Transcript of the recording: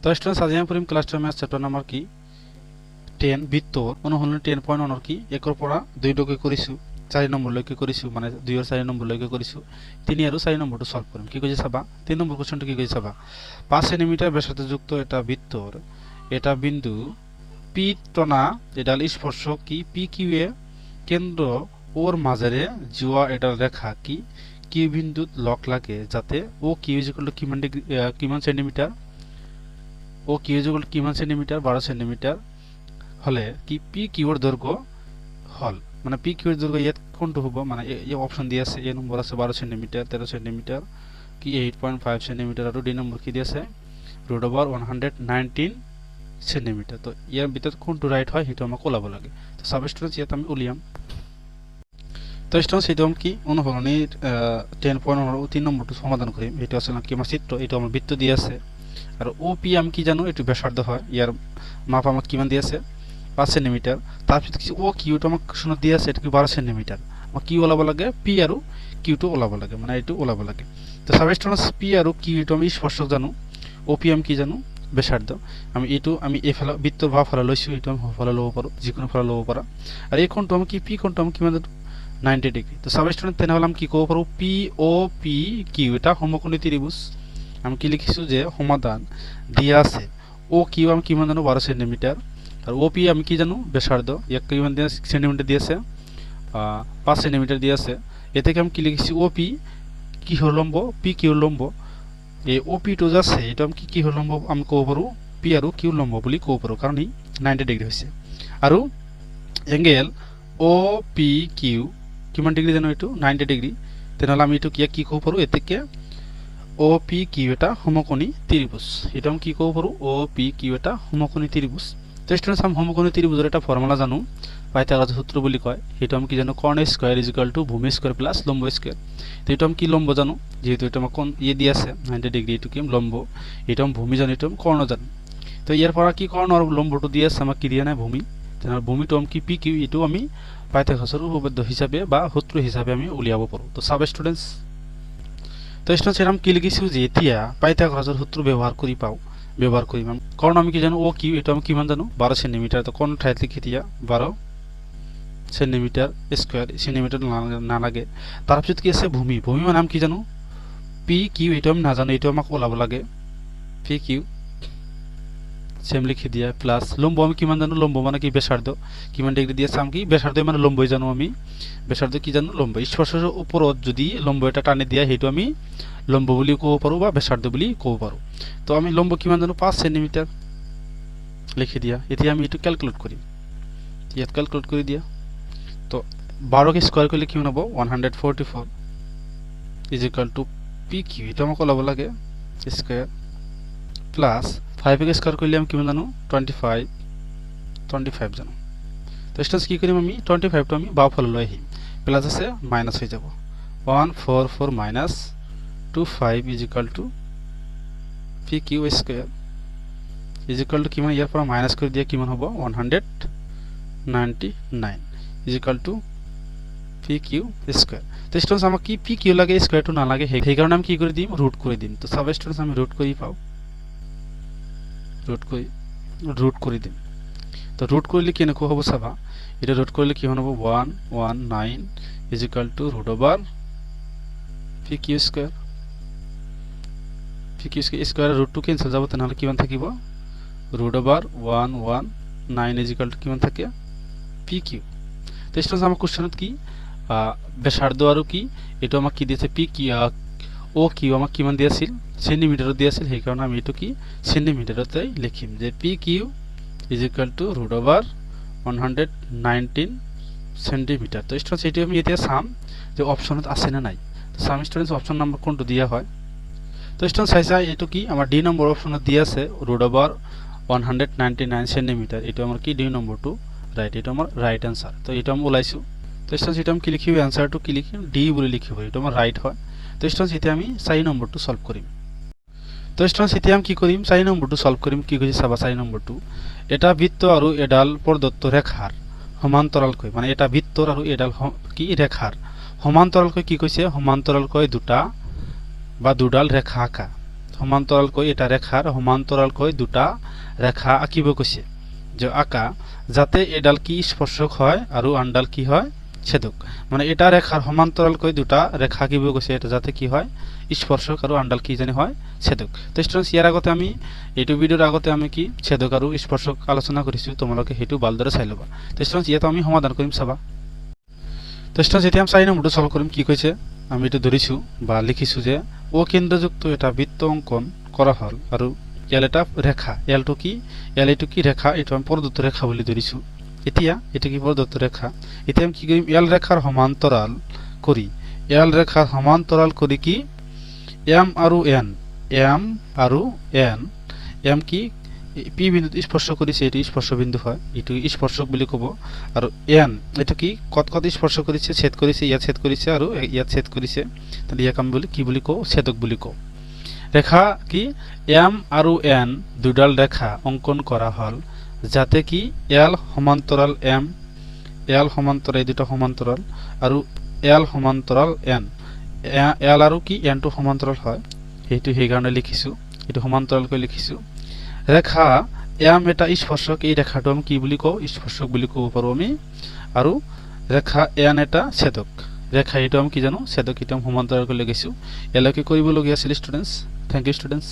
তো স্টুডেন্টস আজি আমি পঢ়িম ক্লাছ 12 ম্যাথ চ্যাপ্টাৰ নাম্বাৰ কি 10 বৃত্তৰ অনুশীলনী 10.1 কি 1 ৰ পৰা 2 লৈকে কৰিছো 4 নম্বৰ লৈকে কৰিছো মানে 2 ৰ 4 নম্বৰ লৈকে কৰিছো 3 আৰু 4 নম্বৰটো সলভ কৰিম কি কৈছে চাবা 3 নম্বৰ কোৱেশ্চনটো কি কৈছে চাবা 5 সেমি ব্যাসাৰ্ধযুক্ত এটা বৃত্তৰ এটা বিন্দু P টনা এডাল স্পৰ্শক কি P কিউ এ কেন্দ্ৰ ওৰ মাঝাৰে যোৱা এডাল রেখা কি কিউ বিন্দুত লগ লাগে যাতে ও কিউ ইকুয়াল টু কিমান centimeter O Q equal to কিমান সেন্টিমিটার 12 সেন্টিমিটার হলে কি পি কিউর দৈর্ঘ্য হল মানে পি কিউর দৈর্ঘ্য ইয়াত কোনটো হ'ব মানে এই অপশন দি আছে এ নম্বৰ আছে 12 সেন্টিমিটাৰ 13 সেন্টিমিটাৰ কি 8.5 সেন্টিমিটাৰ আৰু ডি নম্বৰ কি দি আছে √119 সেন্টিমিটাৰ তো ইয়াৰ ভিতৰত কোনটো ৰাইট হয় হেতু আমাক ওলাব লাগে তো সাব স্টুডেন্টস ইয়াত আমি উলিয়াম তো স্টুডেন্টস এটো কি অনুসৰণীৰ 10.1 3 নম্বৰটো সমাধান কৰিম এটো আছে কি আমাৰ চিত্ৰ এটো আমাৰ বৃত্ত দি আছে আর ওপি আমি কি জানো এটো ব্যাসার্ধ হয় ইয়ার মাপ আমাক কিমান দি আছে 5 সেন্টিমিটার তারপর কিছু ও কিউটো আমাক শুন দি আছে এটা কি 12 সেন্টিমিটার আমাক কি ওলাব লাগে পি আর কিউটো ওলাব লাগে মানে এটো ওলাব লাগে তো সাবস্ট্যান্স পি আর কিউটো আমি স্পর্শক জানো ওপি আমি কি জানো ব্যাসার্ধ আমি এটো আমি এই ফলা বৃত্তর ভাগ ফলা লইছো এটো আমি ফলা লব পারো যে কোনো ফলা লব পারা আর এই কোণটো আমি কি পি কোণটো আমি কিমান 90 ডিগ্রি তো সাবস্ট্যান্স তেনে হলাম কি কব পারো পি ও পি কিউ এটা সমকোণী ত্রিভুজ আমি কি লিখিছো যে সমাধান দিয়া আছে ও কিউ আমি কিমান জানো 12 সেন্টিমিটার আর ওপি আমি কি জানো ব্যাসার্ধ এক কিমান দিয়া সেন্টিমিটার দিয়েছে 5 সেন্টিমিটার দিয়েছে এতে কি আমি কি লিখিছি ওপি কি হল লম্ব পি কিউ লম্ব এই ওপি তো যাচ্ছে এটা আমি কি হল লম্ব আমি কব পারো পি আর কিউ লম্ব বলি কব পারো কারণ এই 90 ডিগ্রি হইছে আর অ্যাঙ্গেল ও পি কিউ কিমান ডিগ্রি জানো এটো 90 ডিগ্রি তেনহলে আমি এটো কি কব পারো এতে কি ও পি কিউ এটা সমকোণী ত্রিভুজ এটা আমি কি কব পারো ও পি কিউ এটা সমকোণী ত্রিভুজ তো স্টুডেন্টস আমি সমকোণী ত্রিভুজের একটা ফর্মুলা জানো পাইথাগোরাসের সূত্র বলি কয় এটা আমি কি জানো কর্ণ স্কয়ার = ভূমি স্কয়ার প্লাস লম্ব স্কয়ার তো এটা আমি কি লম্ব জানো যেহেতু এটা আমার কোণ ইয়ে দি আছে 90 ডিগ্রি এটো কি লম্ব এটা আমি ভূমি জানি এটা আমি কর্ণ জানি তো এর পর কি কর্ণ আর লম্বটো দি আছে আমার কি দিয়া নাই ভূমি তাহলে ভূমিটো আমি কি পি কিউ এটো আমি পাইথাগোরাসের উপপাদ্য হিসাবে বা সূত্র হিসাবে আমি উলিয়াব পারো তো সাব স্টুডেন্টস তো স্টুডেন্টস এরকম কি লিখিছো যে এতিয়া পাইথাগোরাসের সূত্র ব্যবহার করি কারণ আমি কি জানো ও কিউ এটা আমি কিমান জানো 12 সেন্টিমিটার তো কোন ঠাইত লিখি দিয়া 12 সেন্টিমিটার স্কয়ার সেন্টিমিটার না লাগে তারপর কি আছে ভূমি মানে আমি কি জানো পি কিউ এটা আমি না জানো এটা আমাক ওলাব লাগে পি কিউ সেম লিখি দিয়া প্লাস লম্ব আমি কিমান জানো লম্ব মানে কি ব্যাসার্ধ কিমান ডিগ্রি দিয়েছে আমি কি ব্যাসার্ধ মানে লম্বই জানো আমি ব্যাসার্ধ কি জানো লম্ব স্পর্শের উপরত যদি লম্ব এটা টানে দিয়া হেতু আমি লম্ব বলি কব পারো বা ব্যাসার্ধ বলি কব পারো তো আমি লম্ব কিমান জানো 5 সেন্টিমিটার লিখি দিয়া এতিয়া আমি এটো ক্যালকুলেট করি ইয়াত ক্যালকুলেট কৰি দিয়া তো 12 কে স্কয়ার করলে কিমান হবে 144 = পি কিউ এটা আমাক ওলাব লাগে স্কয়ার প্লাস 5 কে স্কয়ার করলে আমি কিমান জানো 25 জানো তো স্টুডেন্টস কি করিম আমি 25 টো আমি বাও ফল লৈ আহিম প্লাস আছে মাইনাস হৈ যাব 144 মাইনাস 25 = পি কিউ স্কয়ার কিমান ইয়াৰ পৰা মাইনাস কৰি দিয়া কিমান হ'ব 199 পি কিউ স্কয়ার তো স্টুডেন্টস আমাক কি পি কিউ লাগে স্কয়ারটো না লাগে সেই কারণে আমি কি কৰি দিম ৰুট কৰি দিম তো সাব স্টুডেন্টস আমি ৰুট কৰি পাও ৰুট কৰি দিম তো ৰুট কৰিলে কি এনেকুৱা হ'ব চাবা এটা ৰুট কৰিলে কি হ'ব 119 √/(পি কিউ স্কয়ার স্কয়ার √2 ক্যান্সেল যাব তেনহলে কিমান থাকিব √119 কিমান থাকে পি কিউ তো স্টুডেন্টস আমাৰ কোশ্চেনত কি ব্যাসাৰ্ধ আৰু কি এটো আমাক কি দিছে পি কি ও কিউ আমাক কিমান দিছিল সেন্টিমিটার দিছিল সেই কারণে আমি এটো কি সেন্টিমিটারতে লিখিম যে পি কিউ √119 সেন্টিমিটার তো স্টুডেন্টস এটি আমি এতিয়া সাম যে অপশনত আছে না নাই তো সাম স্টুডেন্টস অপশন নাম্বার কোনটো দিয়া হয় তো স্টুডেন্টস চাইছা এটো কি আমার ডি নম্বর অপশনত দিয়া আছে √199 সেন্টিমিটার এটো আমার কি ডি নম্বরটো রাইট এটা আমার রাইট आंसर তো এটা আমি ওলাইছো তো স্টুডেন্টস এটা আমি কি লিখিব आंसरটো কি লিখিম ডি বলি লিখিব এটা আমার রাইট হয় তো স্টুডেন্টস এটা আমি 4 নম্বরটো সলভ করিম তো স্টুডেন্টস এটা আমি কি করিম 4 নম্বরটো সলভ করিম কি কইছে সাবা 4 নম্বরটো এটা বৃত্ত আর এডাল প্রদত্ত রেখার সমান্তরাল কই মানে এটা বৃত্ত আর এডাল কি রেখার সমান্তরাল কই কি কইছে সমান্তরাল কই দুটা বা দুডাল রেখা আঁকা সমান্তৰালকৈ এটা ৰেখাৰ সমান্তৰালকৈ দুটা ৰেখা আঁকিব কৈছে যে আঁকা যাতে এডাল কি স্পৰ্শক হয় আৰু আনডাল কি হয় ছেদক মানে এটা ৰেখাৰ সমান্তৰালকৈ দুটা ৰেখা আঁকিব কৈছে এটা যাতে কি হয় স্পৰ্শক আৰু আনডাল কি জানি হয় ছেদক তো স্টুডেন্টস ইয়াৰ আগতে আমি এইটো ভিডিওৰ আগতে আমি কি ছেদক আৰু স্পৰ্শক আলোচনা কৰিছো তোমালোকে হেতু ভালদৰে চাই লবা তো স্টুডেন্টস ইয়াত আমি সমাধান কৰিম চাবা তো স্টুডেন্টস এতিয়া আমি 4 নম্বৰটো সলভ কৰিম কি কৈছে আমি এটা ধৰিছো বা লিখিছো যে অকেন্দ্ৰযুক্ত এটা বৃত্ত অঙ্কন কৰা হল আৰু ইয়াল এটা ৰেখা ইয়ালটো কি ইয়াল এইটো কি ৰেখা এইটো আমি প্ৰদত্ত ৰেখা বুলি ধৰিছো এতিয়া এটা কি প্ৰদত্ত ৰেখা এতিয়া আমি কি কৰিম ইয়াল ৰেখাৰ সমান্তৰাল কৰি ইয়াল ৰেখাৰ সমান্তৰাল কৰি কি m আৰু n m কি p বিন্দুত স্পৰ্শ কৰিছে এটি স্পৰ্শ বিন্দু হয় এটো স্পৰ্শক বুলি ক'ব আৰু n এটো কি কত কত স্পৰ্শ কৰিছে ছেদ কৰিছে ইয়াত ছেদ কৰিছে আৰু ইয়াত ছেদ কৰিছে তাহলে ইয়াক আমি বলি কি বুলি কও ছেদক বুলি কও রেখা কি m আৰু n দুডাল ৰেখা অঙ্কন কৰা হল যাতে কি l সমান্তৰাল m l সমান্তৰাল এই দুটো সমান্তৰাল আৰু l সমান্তৰাল n l আৰু কি n টো সমান্তৰাল হয় এইটো সেই কাৰণে লিখিছো এইটো সমান্তৰালকৈ লিখিছো ৰেখা m এটা স্পৰ্শক এই ৰেখাটো আমি কি বুলি কও স্পৰ্শক বুলি কব পাৰো আমি আৰু ৰেখা n এটা ছেদক ৰেখা এটা আমি কি জানো ছেদক এটা সমান্তৰালকৈ লিখিছো এলাকে কৰিব লগিয়া আছিল স্টুডেন্টস থ্যাংক ইউ স্টুডেন্টস